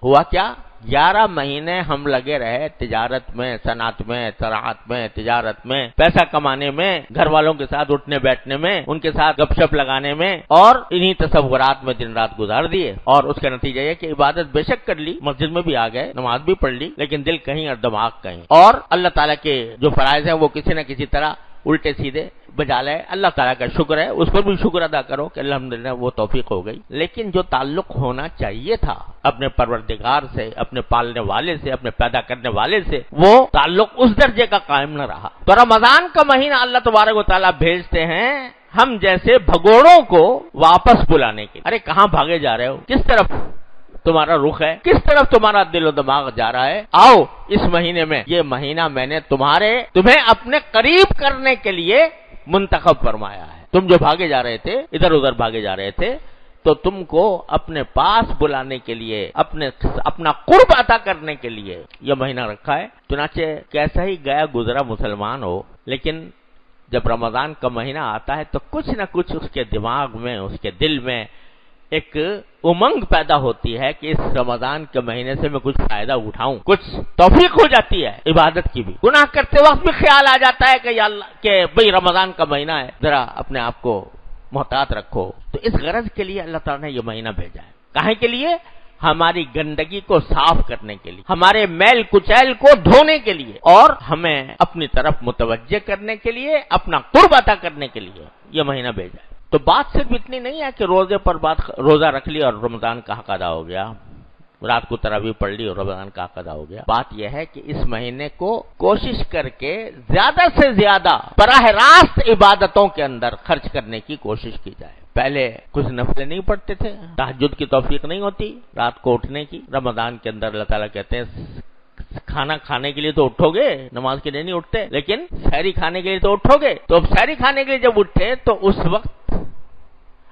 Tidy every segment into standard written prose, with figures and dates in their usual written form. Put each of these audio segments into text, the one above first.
ہوا کیا؟ 11 مہینے ہم لگے رہے تجارت میں، صنعت میں، زراعت میں، تجارت میں، پیسہ کمانے میں، گھر والوں کے ساتھ اٹھنے بیٹھنے میں، ان کے ساتھ گپ شپ لگانے میں، اور انہی تصورات میں دن رات گزار دیے، اور اس کا نتیجہ یہ کہ عبادت بے شک کر لی، مسجد میں بھی آ گئے، نماز بھی پڑھ لی، لیکن دل کہیں اور دماغ کہیں، اور اللہ تعالیٰ کے جو فرائض ہیں وہ کسی نہ کسی طرح الٹے سیدھے بجا لے۔ اللہ تعالیٰ کا شکر ہے، اس پر بھی شکر ادا کرو کہ الحمدللہ وہ توفیق ہو گئی، لیکن جو تعلق ہونا چاہیے تھا اپنے پروردگار سے، اپنے پالنے والے سے، اپنے پیدا کرنے والے سے، وہ تعلق اس درجے کا قائم نہ رہا۔ تو رمضان کا مہینہ اللہ تبارک و تعالیٰ بھیجتے ہیں ہم جیسے بھگوڑوں کو واپس بلانے کے۔ ارے کہاں بھاگے جا رہے ہو؟ کس طرف تمہارا رخ ہے؟ کس طرف تمہارا دل و دماغ جا رہا ہے؟ آؤ اس مہینے میں، یہ مہینہ میں نے تمہیں اپنے قریب کرنے کے لیے منتخب فرمایا ہے۔ تم جو بھاگے جا رہے تھے، ادھر ادھر بھاگے جا رہے تھے، تو تم کو اپنے پاس بلانے کے لیے، اپنا قرب عطا کرنے کے لیے یہ مہینہ رکھا ہے۔ چنانچہ کیسا ہی گیا گزرا مسلمان ہو، لیکن جب رمضان کا مہینہ آتا ہے تو کچھ نہ کچھ اس کے دماغ میں، اس کے دل میں ایک امنگ پیدا ہوتی ہے کہ اس رمضان کے مہینے سے میں کچھ فائدہ اٹھاؤں، کچھ توفیق ہو جاتی ہے عبادت کی بھی۔ گناہ کرتے وقت بھی خیال آ جاتا ہے کہ یا اللہ کہ بھئی رمضان کا مہینہ ہے، ذرا اپنے آپ کو محتاط رکھو۔ تو اس غرض کے لیے اللہ تعالیٰ نے یہ مہینہ بھیجا ہے۔ کاہے کے لیے؟ ہماری گندگی کو صاف کرنے کے لیے، ہمارے میل کچیل کو دھونے کے لیے، اور ہمیں اپنی طرف متوجہ کرنے کے لیے، اپنا قرب عطا کرنے کے لیے یہ مہینہ بھیجا ہے۔ تو بات صرف اتنی نہیں ہے کہ روزے پر روزہ رکھ لی اور رمضان کا حق ادا ہو گیا، رات کو تراویح پڑھ لی اور رمضان کا حق ادا ہو گیا۔ بات یہ ہے کہ اس مہینے کو کوشش کر کے زیادہ سے زیادہ براہ راست عبادتوں کے اندر خرچ کرنے کی کوشش کی جائے۔ پہلے کچھ نفلیں نہیں پڑھتے تھے، تہجد کی توفیق نہیں ہوتی رات کو اٹھنے کی۔ رمضان کے اندر اللہ تعالیٰ کہتے ہیں کھانا کھانے کے لیے تو اٹھو گے، نماز کے لیے نہیں اٹھتے، لیکن سحری کھانے کے لیے تو اٹھو گے۔ تو اب سحری کھانے کے لیے جب اٹھے تو اس وقت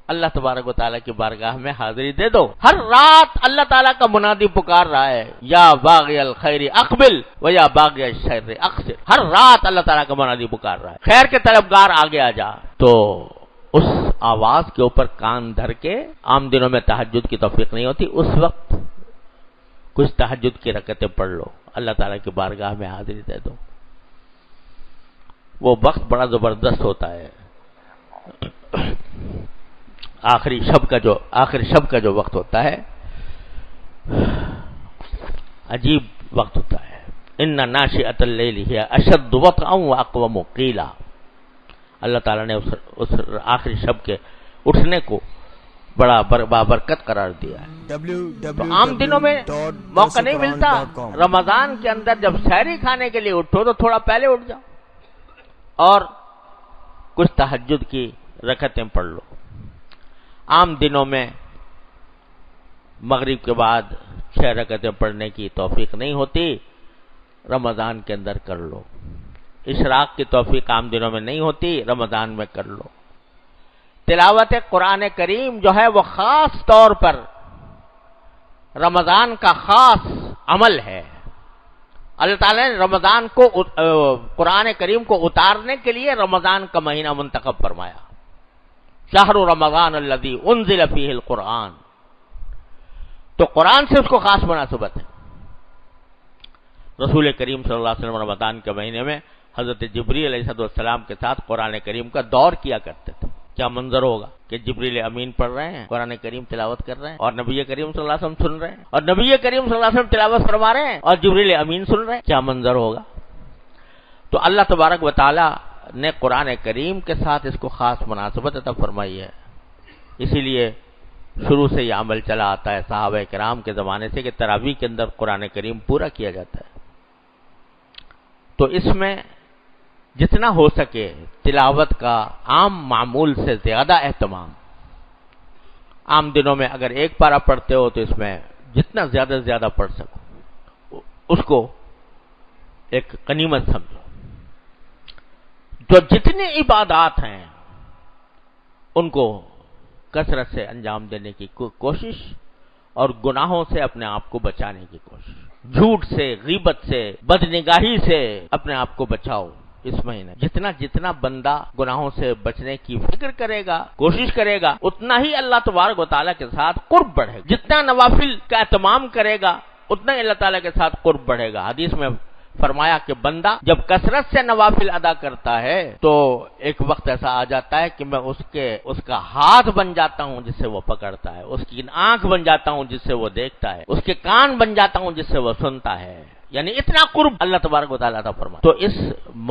اللہ تبارک و تعالیٰ کی بارگاہ میں حاضری دے دو۔ ہر رات اللہ تعالیٰ کا منادی پکار رہا ہے، یا باغی الخیر اقبل و یا باغی الشر اقصر۔ ہر رات اللہ تعالیٰ کا منادی پکار رہا ہے، خیر کے طلبگار آگے آ جا۔ تو اس آواز کے اوپر کان دھر کے، عام دنوں میں تہجد کی توفیق نہیں ہوتی، اس وقت کچھ تہجد کی رکعتیں پڑھ لو، اللہ تعالیٰ کی بارگاہ میں حاضری دے دو۔ وہ وقت بڑا زبردست ہوتا ہے، آخری شب کا جو وقت ہوتا ہے، عجیب وقت ہوتا ہے۔ ان ناشئۃ اللیل ہی اشد وطئا واقوم قیلا۔ اللہ تعالیٰ نے اس آخری شب کے اٹھنے کو بڑا بابرکت قرار دیا ہے۔ تو عام دنوں میں موقع نہیں ملتا، رمضان کے اندر جب سحری کھانے کے لیے اٹھو تو تھوڑا پہلے اٹھ جاؤ اور کچھ تہجد کی رکعتیں پڑھ لو۔ عام دنوں میں مغرب کے بعد 6 رکعتیں پڑھنے کی توفیق نہیں ہوتی، رمضان کے اندر کر لو۔ اشراق کی توفیق عام دنوں میں نہیں ہوتی، رمضان میں کر لو۔ تلاوت قرآن کریم جو ہے وہ خاص طور پر رمضان کا خاص عمل ہے۔ اللہ تعالیٰ نے رمضان کو قرآن کریم کو اتارنے کے لیے رمضان کا مہینہ منتخب فرمایا۔ شہر رمضان الذی انزل فیہ القرآن، تو قرآن سے اس کو خاص مناسبت ہے۔ رسول کریم صلی اللہ علیہ وسلم رمضان کے مہینے میں حضرت جبریل علیہ السلام کے ساتھ قرآن کریم کا دور کیا کرتے تھے۔ کیا منظر ہوگا کہ جبریل امین پڑھ رہے ہیں، قرآن کریم تلاوت کر رہے ہیں، اور نبی کریم صلی اللہ علیہ وسلم سن رہے ہیں، اور نبی کریم صلی اللہ علیہ وسلم تلاوت فرما رہے ہیں اور جبریل امین سن رہے ہیں، کیا منظر ہوگا۔ تو اللہ تبارک و تعالی نے قرآن کریم کے ساتھ اس کو خاص مناسبت عطا فرمائی ہے۔ اسی لیے شروع سے یہ عمل چلا آتا ہے صحابہ کرام کے زمانے سے کہ تراویح کے اندر قرآن کریم پورا کیا جاتا ہے۔ تو اس میں جتنا ہو سکے تلاوت کا عام معمول سے زیادہ اہتمام۔ عام دنوں میں اگر ایک پارہ پڑھتے ہو تو اس میں جتنا زیادہ سے زیادہ پڑھ سکو اس کو ایک غنیمت سمجھو۔ جو جتنی عبادات ہیں ان کو کثرت سے انجام دینے کی کوشش، اور گناہوں سے اپنے آپ کو بچانے کی کوشش۔ جھوٹ سے، غیبت سے، بدنگاہی سے اپنے آپ کو بچاؤ۔ اس مہینے جتنا جتنا بندہ گناہوں سے بچنے کی فکر کرے گا، کوشش کرے گا، اتنا ہی اللہ تبارک و تعالیٰ کے ساتھ قرب بڑھے گا۔ جتنا نوافل کا اہتمام کرے گا اتنا ہی اللہ تعالیٰ کے ساتھ قرب بڑھے گا۔ حدیث میں فرمایا کہ بندہ جب کثرت سے نوافل ادا کرتا ہے تو ایک وقت ایسا آ جاتا ہے کہ میں اس کا ہاتھ بن جاتا ہوں جس سے وہ پکڑتا ہے، اس کی آنکھ بن جاتا ہوں جس سے وہ دیکھتا ہے، اس کے کان بن جاتا ہوں جس سے وہ سنتا ہے، یعنی اتنا قرب اللہ تبارک و تعالیٰ عطا فرماتا ہے۔ تو اس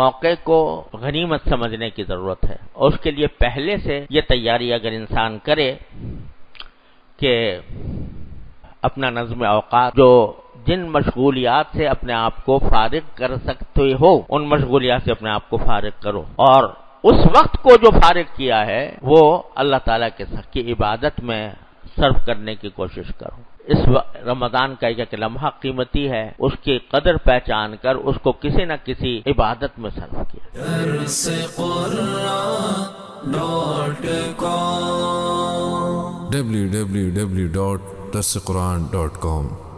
موقع کو غنیمت سمجھنے کی ضرورت ہے، اور اس کے لیے پہلے سے یہ تیاری اگر انسان کرے کہ اپنا نظم اوقات، جو جن مشغولیات سے اپنے آپ کو فارغ کر سکتے ہو ان مشغولیات سے اپنے آپ کو فارغ کرو، اور اس وقت کو جو فارغ کیا ہے وہ اللہ تعالیٰ کی عبادت میں صرف کرنے کی کوشش کرو۔ اس رمضان کا ایک لمحہ قیمتی ہے، اس کی قدر پہچان کر اس کو کسی نہ کسی عبادت میں صرف کیا۔ www.darsequran.com